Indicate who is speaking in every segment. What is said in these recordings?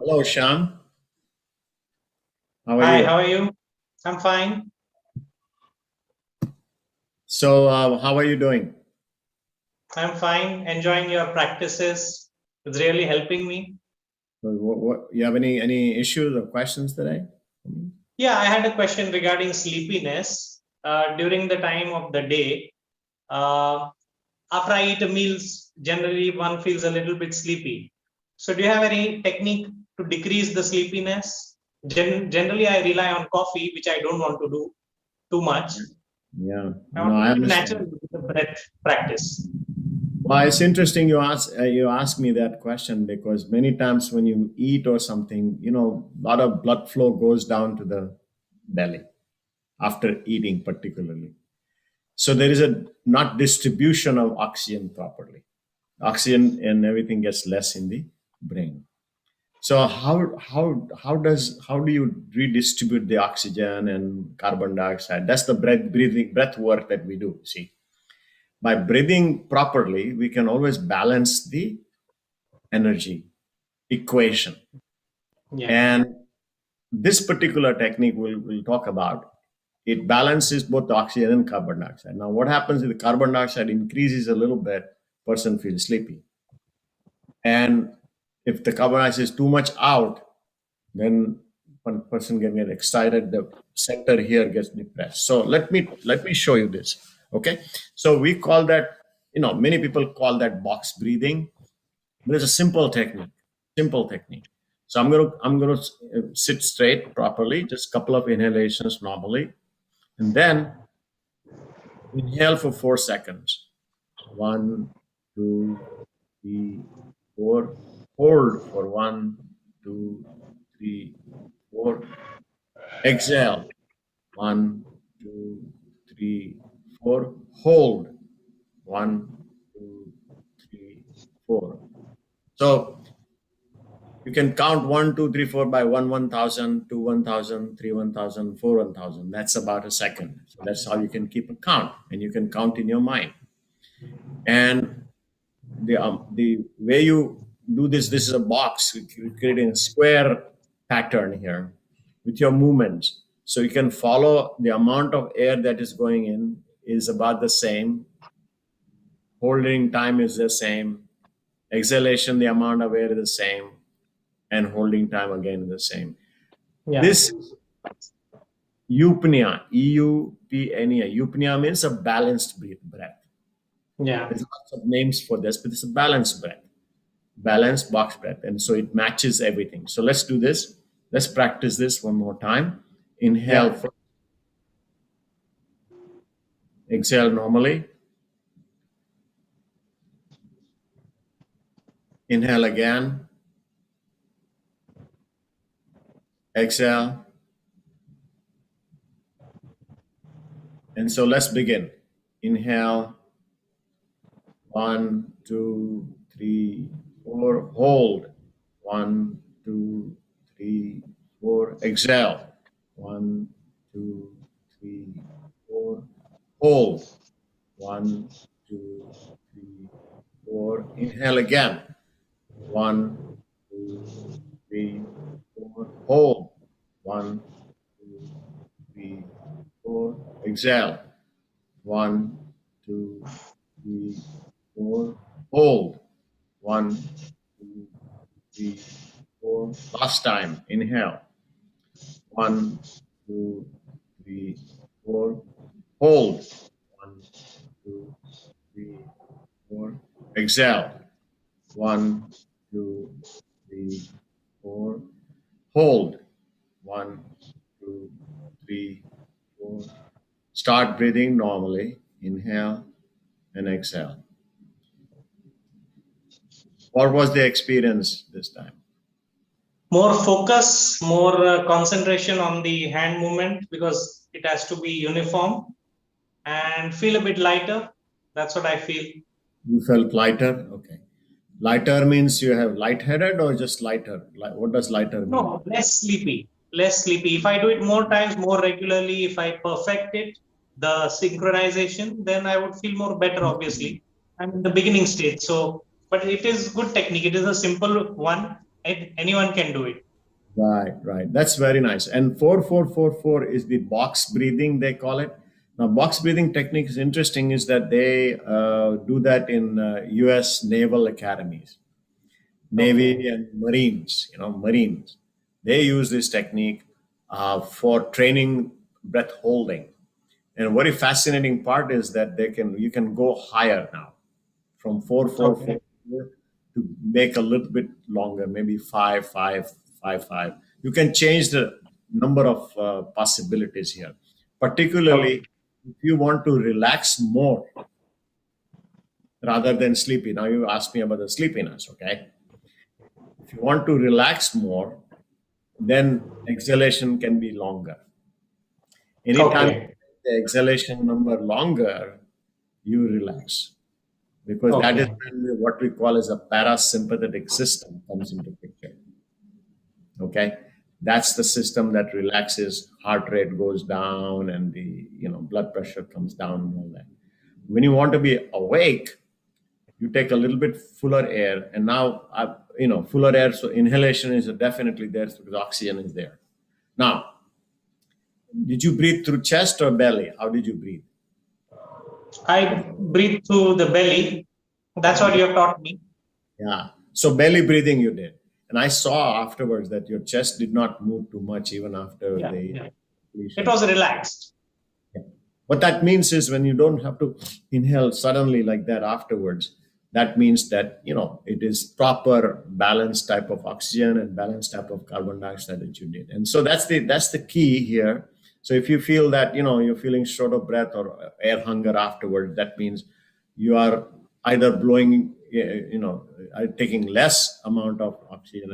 Speaker 1: Hello, Shyam. How are
Speaker 2: Hi,
Speaker 1: you?
Speaker 2: how are you? I'm fine.
Speaker 1: So, how are you doing?
Speaker 2: I'm fine. Enjoying your practices. It's really helping me.
Speaker 1: You have any issues or questions today?
Speaker 2: Yeah, I had a question regarding sleepiness. During the time of the day, uh, after I eat a meals, generally one feels a little bit sleepy. So, do you have any technique to decrease the sleepiness? Generally, I rely on coffee, which I don't want to do too much.
Speaker 1: Yeah,
Speaker 2: I
Speaker 1: no,
Speaker 2: want to
Speaker 1: I
Speaker 2: do it
Speaker 1: understand.
Speaker 2: naturally with the breath practice.
Speaker 1: Well, it's interesting you ask me that question because many times when you eat or something, a lot of blood flow goes down to the belly after eating, particularly. So there is a not distribution of oxygen properly. Oxygen and everything gets less in the brain. So how do you redistribute the oxygen and carbon dioxide? That's the breath work that we do. See, by breathing properly, we can always balance the energy equation.
Speaker 2: Yeah.
Speaker 1: And this particular technique we'll talk about, it balances both the oxygen and carbon dioxide. Now, what happens if the carbon dioxide increases a little bit? Person feels sleepy, and if the carbon dioxide is too much out, then one person can get excited, the center here gets depressed. So let me show you this. Okay, so we call that, many people call that box breathing, but it's a simple technique. So I'm gonna sit straight properly, just a couple of inhalations normally, and then inhale for 4 seconds. One, two, three, four. Hold for one, two, three, four. Exhale. One, two, three, four. Hold. One, two, three, four. So you can count 1, 2, 3, 4 by 1,000, 2, 1,000, 3, 1,000, 4, 1,000. That's about a second. So that's how you can keep a count, and you can count in your mind. And the way you do this is a box. You're creating a square pattern here with your movements. So you can follow the amount of air that is going in is about the same. Holding time is the same. Exhalation, the amount of air is the same. And holding time again is the same.
Speaker 2: Yeah.
Speaker 1: This eupnea, eupnea, eupnea means a balanced breath.
Speaker 2: Yeah.
Speaker 1: There's lots of names for this, but it's a balanced breath. Balanced box breath, and so it matches everything. So let's do this. Let's practice this one more time. Inhale
Speaker 2: Yeah.
Speaker 1: first, exhale normally. Inhale again, exhale. And so let's begin. Inhale, one, two, three, four. Hold, one, two, three, four. Exhale, one, two, three, four. Hold, one, two, three, four. Inhale again. One, two, three, four. Hold. One, two, three, four. Exhale. One, two, three, four. Hold. One, two, three, four. Last time. Inhale. One, two, three, four. Hold. One, two, three, four. Exhale. One, two, three, four. Hold. One, two, three, four. Start breathing normally. Inhale and exhale. What was the experience this time?
Speaker 2: More focus, more concentration on the hand movement because it has to be uniform and feel a bit lighter. That's what I feel.
Speaker 1: You felt lighter? Okay. Lighter means you have lightheaded or just lighter? What does lighter mean?
Speaker 2: No, less sleepy. Less sleepy. If I do it more times, more regularly, if I perfect it, the synchronization, then I would feel more better, obviously. I'm in the beginning stage. So, but it is good technique. It is a simple one. anyone can do it.
Speaker 1: Right, right. That's very nice. And 4444 is the box breathing, they call it. Now, box breathing technique is interesting, is that they do that in US naval academies, Navy
Speaker 2: Okay.
Speaker 1: and Marines, Marines. They use this technique for training breath holding. And a very fascinating part is that you can go higher now from 4 4 4
Speaker 2: Okay.
Speaker 1: to make a little bit longer, maybe 5 5 5 5. You can change the number of possibilities here,
Speaker 2: Okay.
Speaker 1: particularly if you want to relax more rather than sleepy. Now you ask me about the sleepiness, okay? If you want to relax more, then exhalation can be longer. Anytime you
Speaker 2: Okay.
Speaker 1: make the exhalation number longer, you relax, because that is
Speaker 2: Okay.
Speaker 1: when what we call as a parasympathetic system comes into picture. Okay, that's the system that relaxes, heart rate goes down, and the blood pressure comes down and all that. When you want to be awake, you take a little bit fuller air, and now fuller air. So inhalation is definitely there because oxygen is there. Now, did you breathe through chest or belly? How did you breathe?
Speaker 2: I breathe through the belly. That's what you have taught me.
Speaker 1: Yeah. So belly breathing you did. And I saw afterwards that your chest did not move too much even after
Speaker 2: Yeah.
Speaker 1: the
Speaker 2: Yeah. It
Speaker 1: completion.
Speaker 2: was relaxed.
Speaker 1: Yeah. What that means is when you don't have to inhale suddenly like that afterwards, that means that, it is proper balanced type of oxygen and balanced type of carbon dioxide that you did. And so that's the key here. So if you feel that, you're feeling short of breath or air hunger afterwards, that means you are either blowing, taking less amount of oxygen,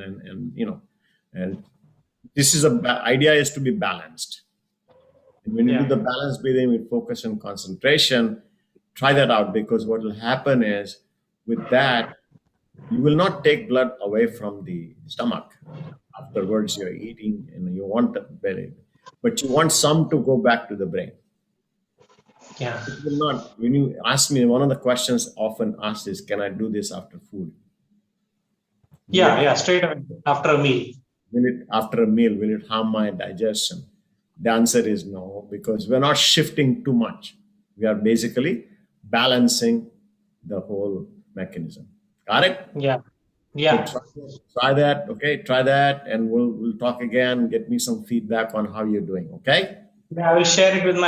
Speaker 1: and this is idea is to be balanced. And when you do the
Speaker 2: Yeah.
Speaker 1: balance breathing with focus and concentration, try that out, because what will happen is with that, you will not take blood away from the stomach. Afterwards, you're eating and you want the belly, but you want some to go back to the brain.
Speaker 2: Yeah.
Speaker 1: It will not. When you ask me, one of the questions often asked is, can I do this after food? Will
Speaker 2: Yeah.
Speaker 1: it
Speaker 2: Yeah. Straight away after a meal.
Speaker 1: Will it, after a meal, will it harm my digestion? The answer is no, because we're not shifting too much. We are basically balancing the whole mechanism. Got it?
Speaker 2: Yeah.
Speaker 1: So
Speaker 2: Yeah.
Speaker 1: try that. Okay, try that, and we'll talk again. Get me some feedback on how you're doing. Okay.
Speaker 2: Yeah. I will share it with my